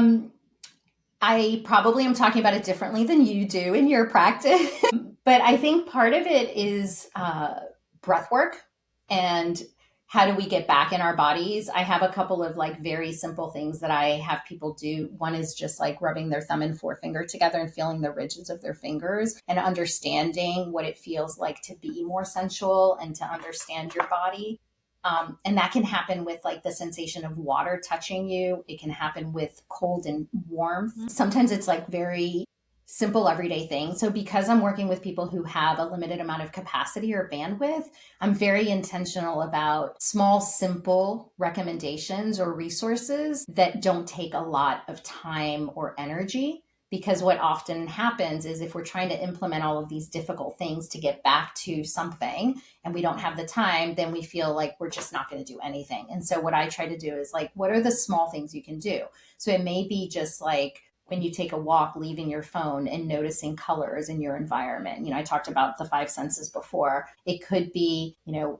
I probably am talking about it differently than you do in your practice, but I think part of it is breath work and how do we get back in our bodies? I have a couple of very simple things that I have people do. One is just rubbing their thumb and forefinger together and feeling the ridges of their fingers and understanding what it feels like to be more sensual and to understand your body. And that can happen with the sensation of water touching you. It can happen with cold and warmth. Mm-hmm. Sometimes it's very simple everyday things. So because I'm working with people who have a limited amount of capacity or bandwidth, I'm very intentional about small, simple recommendations or resources that don't take a lot of time or energy. Because what often happens is if we're trying to implement all of these difficult things to get back to something and we don't have the time, then we feel like we're just not going to do anything. And so what I try to do is what are the small things you can do? So it may be just when you take a walk, leaving your phone and noticing colors in your environment. I talked about the 5 senses before. It could be,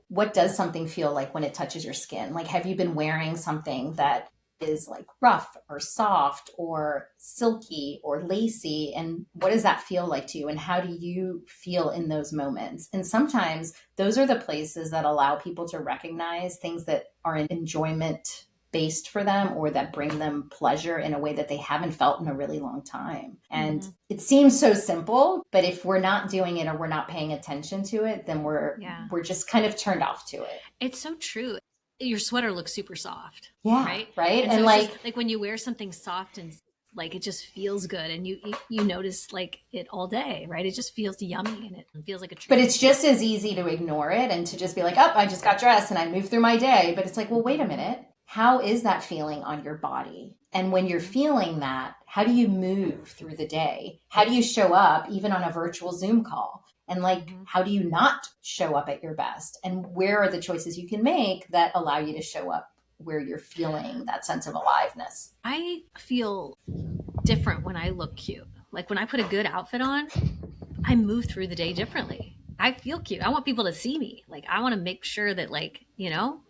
what does something feel like when it touches your skin? Have you been wearing something that is rough or soft or silky or lacy? And what does that feel like to you? And how do you feel in those moments? And sometimes those are the places that allow people to recognize things that are an enjoyment based for them or that bring them pleasure in a way that they haven't felt in a really long time. And it seems so simple, but if we're not doing it or we're not paying attention to it, then we're just kind of turned off to it. It's so true. Your sweater looks super soft. Yeah. Right. And so it's just, when you wear something soft and it just feels good and you notice it all day, right? It just feels yummy and it feels like a treat. But it's just as easy to ignore it and to just be oh, I just got dressed and I moved through my day. But it's well, wait a minute. how is that feeling on your body? And when you're feeling that, how do you move through the day? How do you show up even on a virtual Zoom call? And like, how do you not show up at your best? And where are the choices you can make that allow you to show up where you're feeling that sense of aliveness? I feel different when I look cute. Like when I put a good outfit on, I move through the day differently. I feel cute. I want people to see me. Like I want to make sure that like, you know,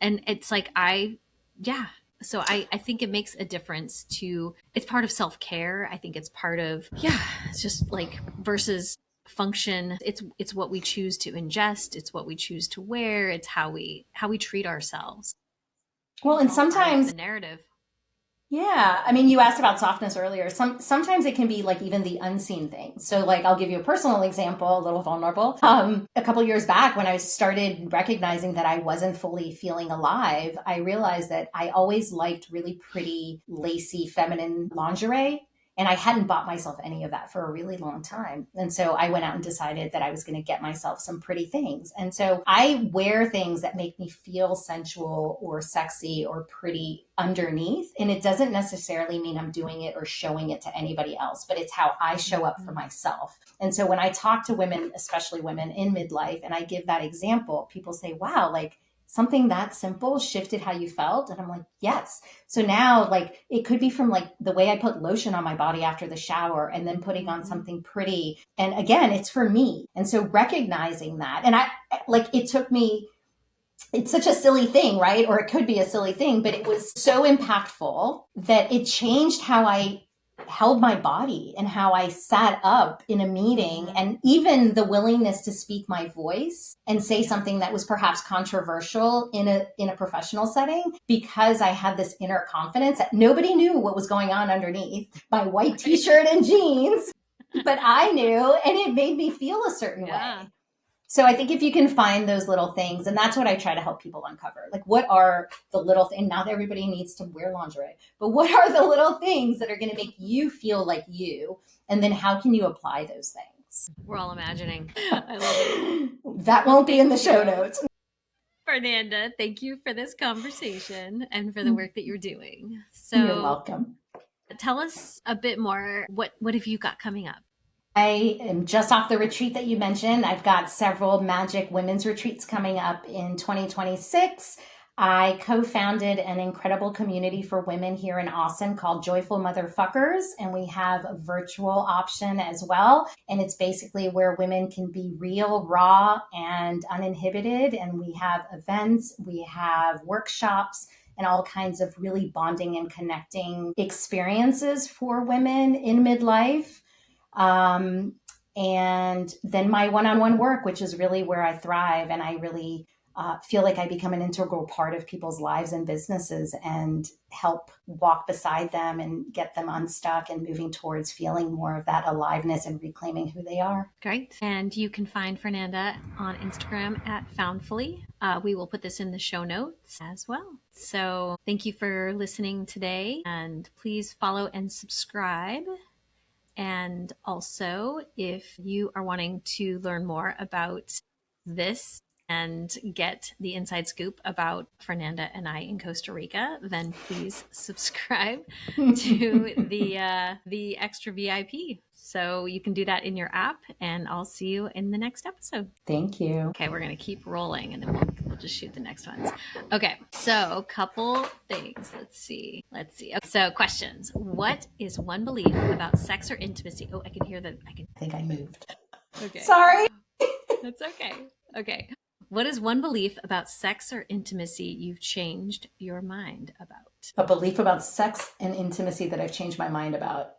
and it's like so I think it makes a difference to, it's part of self-care. I think it's part of, it's just like versus function. It's what we choose to ingest. It's what we choose to wear. It's how we treat ourselves. Well, and It's all part of sometimes the narrative. yeah, I mean, you asked about softness earlier. Sometimes it can be like even the unseen things. So, like, I'll give you a personal example, a little vulnerable. A couple years back, when I started recognizing that I wasn't fully feeling alive, I realized that I always liked really pretty, lacy, feminine lingerie. And I hadn't bought myself any of that for a really long time. And so I went out and decided that I was going to get myself some pretty things. And so I wear things that make me feel sensual or sexy or pretty underneath. And it doesn't necessarily mean I'm doing it or showing it to anybody else, but it's how I show up for myself. And so when I talk to women, especially women in midlife, and I give that example, people say, wow, like, something that simple shifted how you felt. And I'm like, yes. So now like it could be from like the way I put lotion on my body after the shower and then putting on something pretty. And again, it's for me. And so recognizing that, and I like, it took me, it's such a silly thing, right? Or it could be a silly thing, but it was so impactful that it changed how I held my body and how I sat up in a meeting, and even the willingness to speak my voice and say something that was perhaps controversial in a professional setting, because I had this inner confidence that nobody knew what was going on underneath my white t-shirt and jeans, but I knew, and it made me feel a certain way. So I think if you can find those little things, and that's what I try to help people uncover, like what are the little things, not everybody needs to wear lingerie, but what are the little things that are going to make you feel like you? And then how can you apply those things? We're all imagining. I love it. That won't be in the show notes. Fernanda, thank you for this conversation and for the work that you're doing. So you're welcome. Tell us a bit more. What have you got coming up? I am just off the retreat that you mentioned. I've got several magic women's retreats coming up in 2026. I co-founded an incredible community for women here in Austin called Joyful Motherfuckers, and we have a virtual option as well. And it's basically where women can be real, raw, and uninhibited. And we have events, we have workshops, and all kinds of really bonding and connecting experiences for women in midlife. And then my one-on-one work, which is really where I thrive. And I really feel like I become an integral part of people's lives and businesses and help walk beside them and get them unstuck and moving towards feeling more of that aliveness and reclaiming who they are. Great. And you can find Fernanda on Instagram at Foundfully. We will put this in the show notes as well. So thank you for listening today, and please follow and subscribe. And also, if you are wanting to learn more about this and get the inside scoop about Fernanda and I in Costa Rica, then please subscribe to the Extra VIP. So you can do that in your app, and I'll see you in the next episode. Thank you. Okay, we're going to keep rolling, and then we'll just shoot the next ones. Okay, so couple things. Let's see. Okay, so questions. What is one belief about sex or intimacy? Oh, I can hear that. I think I moved. Okay. Sorry. That's okay. Okay. What is one belief about sex or intimacy you've changed your mind about? A belief about sex and intimacy that I've changed my mind about.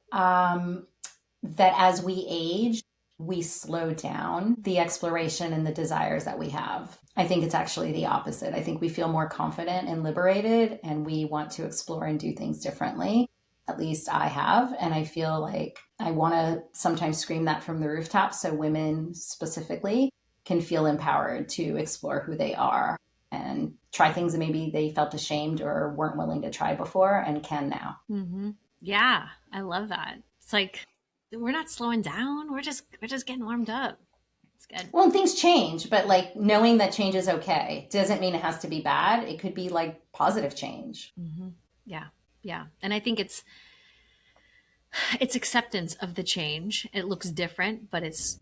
That as we age, we slow down the exploration and the desires that we have. I think it's actually the opposite. I think we feel more confident and liberated, and we want to explore and do things differently. At least I have. And I feel like I want to sometimes scream that from the rooftops so women specifically can feel empowered to explore who they are and try things that maybe they felt ashamed or weren't willing to try before and can now. Mm-hmm. Yeah, I love that. It's like, we're not slowing down. We're just getting warmed up. Good. Well, things change, but like knowing that change is okay doesn't mean it has to be bad. It could be like positive change. Mm-hmm. Yeah. Yeah. And I think it's acceptance of the change. It looks different, but it's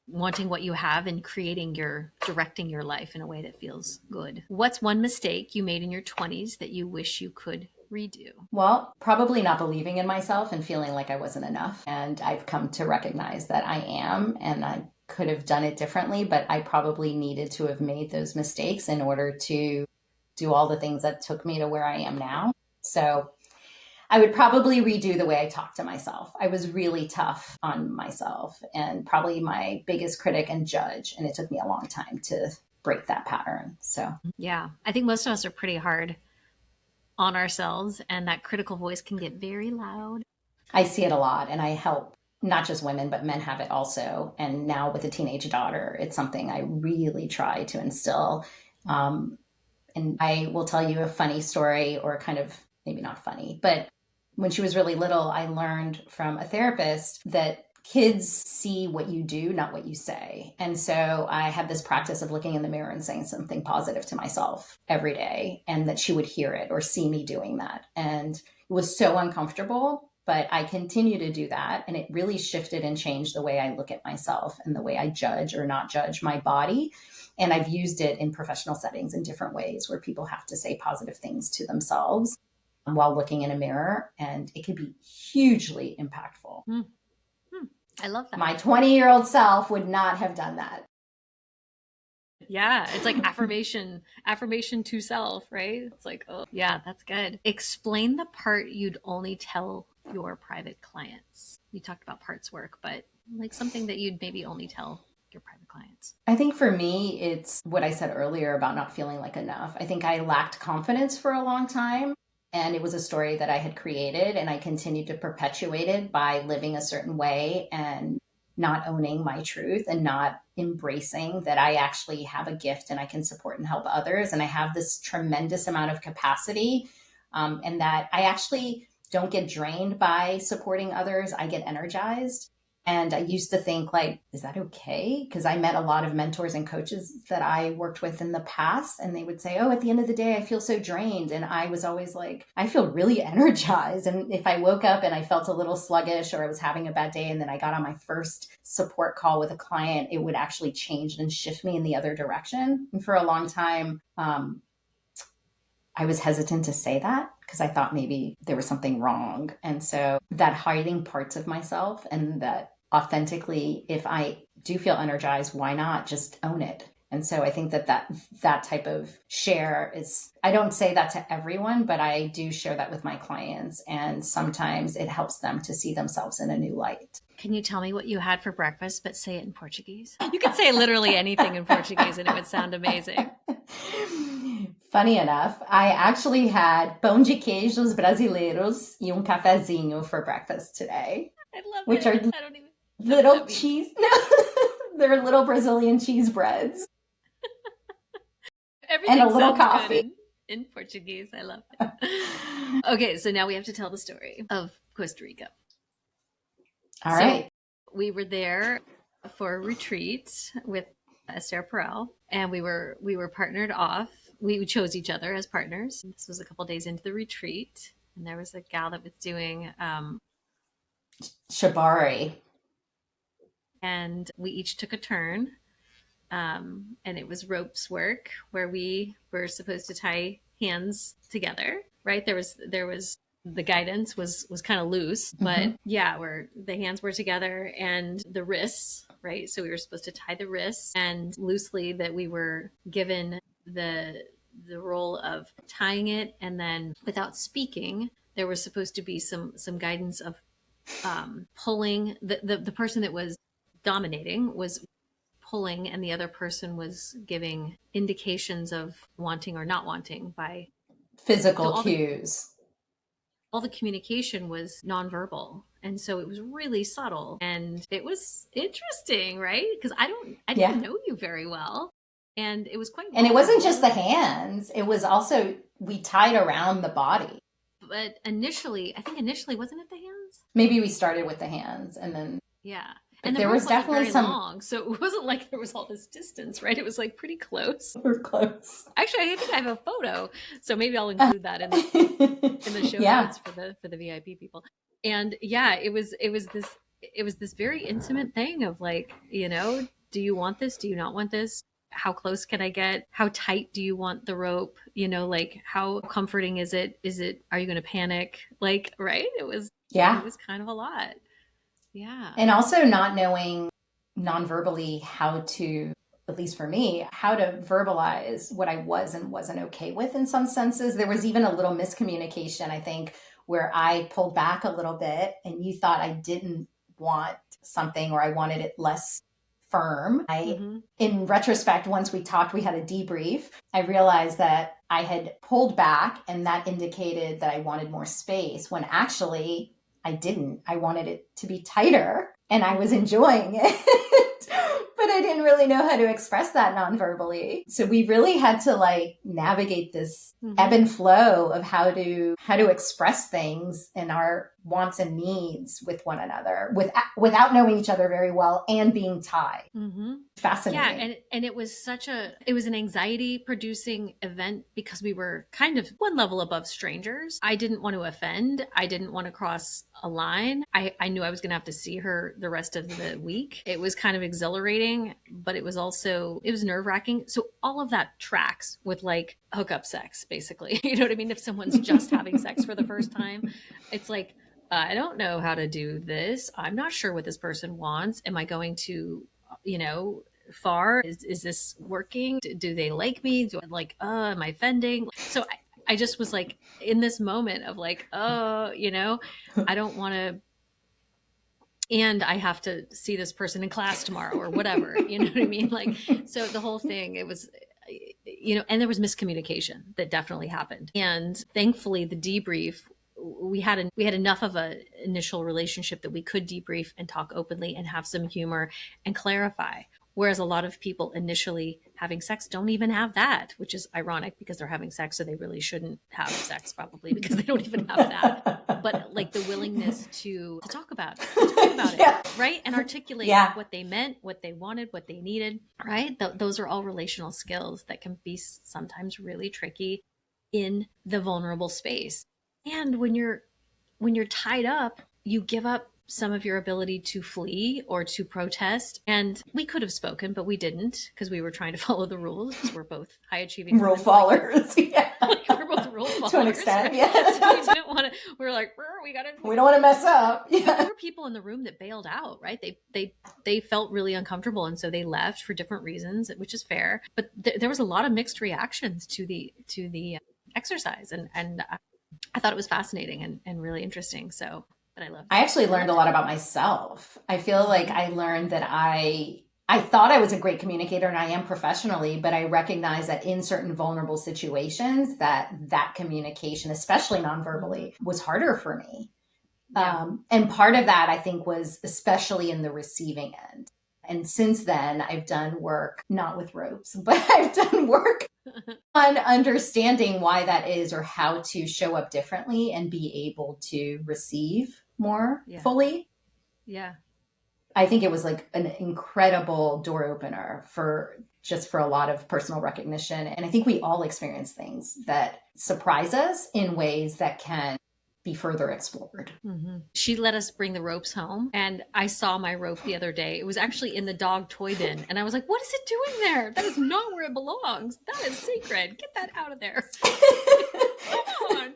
wanting what you have and directing your life in a way that feels good. What's one mistake you made in your 20s that you wish you could redo? Well, probably not believing in myself and feeling like I wasn't enough. And I've come to recognize that I am, and I could have done it differently, but I probably needed to have made those mistakes in order to do all the things that took me to where I am now. So I would probably redo the way I talk to myself. I was really tough on myself and probably my biggest critic and judge. And it took me a long time to break that pattern. So, yeah, I think most of us are pretty hard on ourselves, and that critical voice can get very loud. I see it a lot, and I help not just women, but men have it also. And now with a teenage daughter, it's something I really try to instill. And I will tell you a funny story, or kind of maybe not funny, but when she was really little, I learned from a therapist that kids see what you do, not what you say. And so I had this practice of looking in the mirror and saying something positive to myself every day, and that she would hear it or see me doing that. And it was so uncomfortable, but I continue to do that. And it really shifted and changed the way I look at myself and the way I judge or not judge my body. And I've used it in professional settings in different ways where people have to say positive things to themselves while looking in a mirror. And it can be hugely impactful. I love that. My 20-year-old self would not have done that. Yeah, it's like affirmation to self, right? It's like, oh, yeah, that's good. Explain the part you'd only tell your private clients. You talked about parts work, but like something that you'd maybe only tell your private clients. I think for me, it's what I said earlier about not feeling like enough. I think I lacked confidence for a long time. And it was a story that I had created, and I continued to perpetuate it by living a certain way and not owning my truth and not embracing that I actually have a gift and I can support and help others. And I have this tremendous amount of capacity, and that I actually don't get drained by supporting others. I get energized. And I used to think like, is that okay? Because I met a lot of mentors and coaches that I worked with in the past, and they would say, oh, at the end of the day, I feel so drained. And I was always like, I feel really energized. And if I woke up and I felt a little sluggish or I was having a bad day, and then I got on my first support call with a client, it would actually change and shift me in the other direction. And for a long time, I was hesitant to say that because I thought maybe there was something wrong. And so that hiding parts of myself, and that authentically, if I do feel energized, why not just own it? And so I think that type of share is, I don't say that to everyone, but I do share that with my clients. And sometimes it helps them to see themselves in a new light. Can you tell me what you had for breakfast, but say it in Portuguese? You could say literally anything in Portuguese and it would sound amazing. Funny enough, I actually had pão de queijos brasileiros e cafezinho for breakfast today. I love which it. are I don't even little cheese. They're little Brazilian cheese breads. Everything and a little sounds coffee good in Portuguese. I love it. Okay, so now we have to tell the story of Costa Rica. All right. We were there for a retreat with Esther Perel, and we were partnered off. We chose each other as partners. This was a couple days into the retreat, and there was a gal that was doing Shibari. And we each took a turn, and it was ropes work where we were supposed to tie hands together. Right, there was the guidance was kind of loose, but yeah, where the hands were together and the wrists, right? So we were supposed to tie the wrists, and loosely that we were given the role of tying it, and then without speaking, there was supposed to be some guidance of pulling. The person that was dominating was pulling, and the other person was giving indications of wanting or not wanting by physical cues. All the communication was nonverbal. And so it was really subtle, and it was interesting, right? Because I didn't know you very well. And it was quite And it wasn't just the hands. It was also, we tied around the body. But initially, wasn't it the hands? Maybe we started with the hands and then. Yeah. And the there room was wasn't definitely very some long, so it wasn't like there was all this distance, right? It was like pretty close. we're close. Actually, I think I have a photo, so maybe I'll include that in the show Yeah. notes for the VIP people. And yeah, it was this very intimate thing of like, do you want this? Do you not want this? How close can I get? How tight do you want the rope? Like how comforting is it? Are you going to panic? Like, right? It was kind of a lot. Yeah. And also not knowing non-verbally how to, at least for me, how to verbalize what I was and wasn't okay with in some senses. There was even a little miscommunication, I think, where I pulled back a little bit and you thought I didn't want something or I wanted it less firm. In retrospect, once we talked, we had a debrief. I realized that I had pulled back and that indicated that I wanted more space when actually I didn't. I wanted it to be tighter and I was enjoying it, but I didn't really know how to express that non-verbally. So we really had to like navigate this ebb and flow of how to express things and our wants and needs with one another without knowing each other very well and being tied. Fascinating. Yeah, and it was an anxiety producing event because we were kind of one level above strangers. I didn't want to offend. I didn't want to cross a line. I knew I was going to have to see her the rest of the week. It was kind of exhilarating, but it was nerve-wracking. So all of that tracks with like hookup sex, basically. You know what I mean? If someone's just having sex for the first time, it's like, I don't know how to do this. I'm not sure what this person wants. Am I going to, far? Is this working? Do they like me? Am I offending? So I just was like in this moment of like, I don't want to, and I have to see this person in class tomorrow or whatever, you know what I mean? Like, so the whole thing, it was, and there was miscommunication that definitely happened. And thankfully the debrief, we had enough of an initial relationship that we could debrief and talk openly and have some humor and clarify. Whereas a lot of people initially having sex don't even have that, which is ironic because they're having sex, so they really shouldn't have sex probably because they don't even have that. But like the willingness to talk about it, right? And articulate what they meant, what they wanted, what they needed, right? Those are all relational skills that can be sometimes really tricky in the vulnerable space. And when you're tied up, you give up some of your ability to flee or to protest. And we could have spoken, but we didn't because we were trying to follow the rules because we're both high achieving rule followers. We're both rule followers. To an extent, right? yeah. So we didn't want to, we were like, we don't want to mess up. Yeah. There were people in the room that bailed out, right? They felt really uncomfortable. And so they left for different reasons, which is fair. But there was a lot of mixed reactions to the exercise. And I thought it was fascinating and really interesting. So, but I loved it. I actually learned a lot about myself. I feel like I learned that I thought I was a great communicator and I am professionally, but I recognize that in certain vulnerable situations that communication, especially non-verbally, was harder for me. Yeah. And part of that I think was especially in the receiving end. And since then I've done work, not with ropes, but I've done work on understanding why that is or how to show up differently and be able to receive more fully. Yeah. I think it was like an incredible door opener for a lot of personal recognition. And I think we all experience things that surprise us in ways that can be further explored. She let us bring the ropes home, and I saw my rope the other day. It was actually in the dog toy bin, and I was like, what is it doing there? That is not where it belongs. That is sacred. Get that out of there. Come on.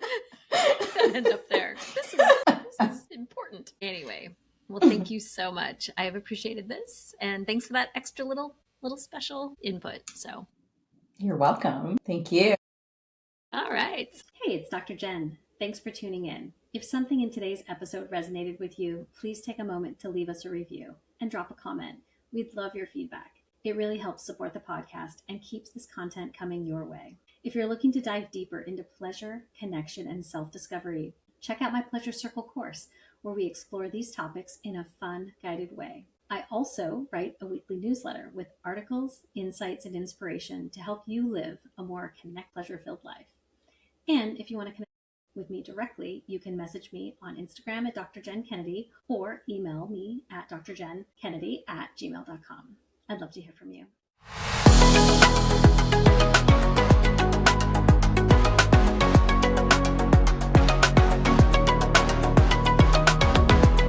Let that end up there. This is important. Anyway, well, thank you so much. I have appreciated this, and thanks for that extra little special input. So you're welcome. Thank you. All right. Hey, it's Dr. Jenn. Thanks for tuning in. If something in today's episode resonated with you, please take a moment to leave us a review and drop a comment. We'd love your feedback. It really helps support the podcast and keeps this content coming your way. If you're looking to dive deeper into pleasure, connection, and self-discovery, check out my Pleasure Circle course, where we explore these topics in a fun, guided way. I also write a weekly newsletter with articles, insights, and inspiration to help you live a more pleasure-filled life. And if you want to connect with me directly, you can message me on Instagram at Dr. Jenn Kennedy or email me at drjennkennedy@gmail.com. I'd love to hear from you.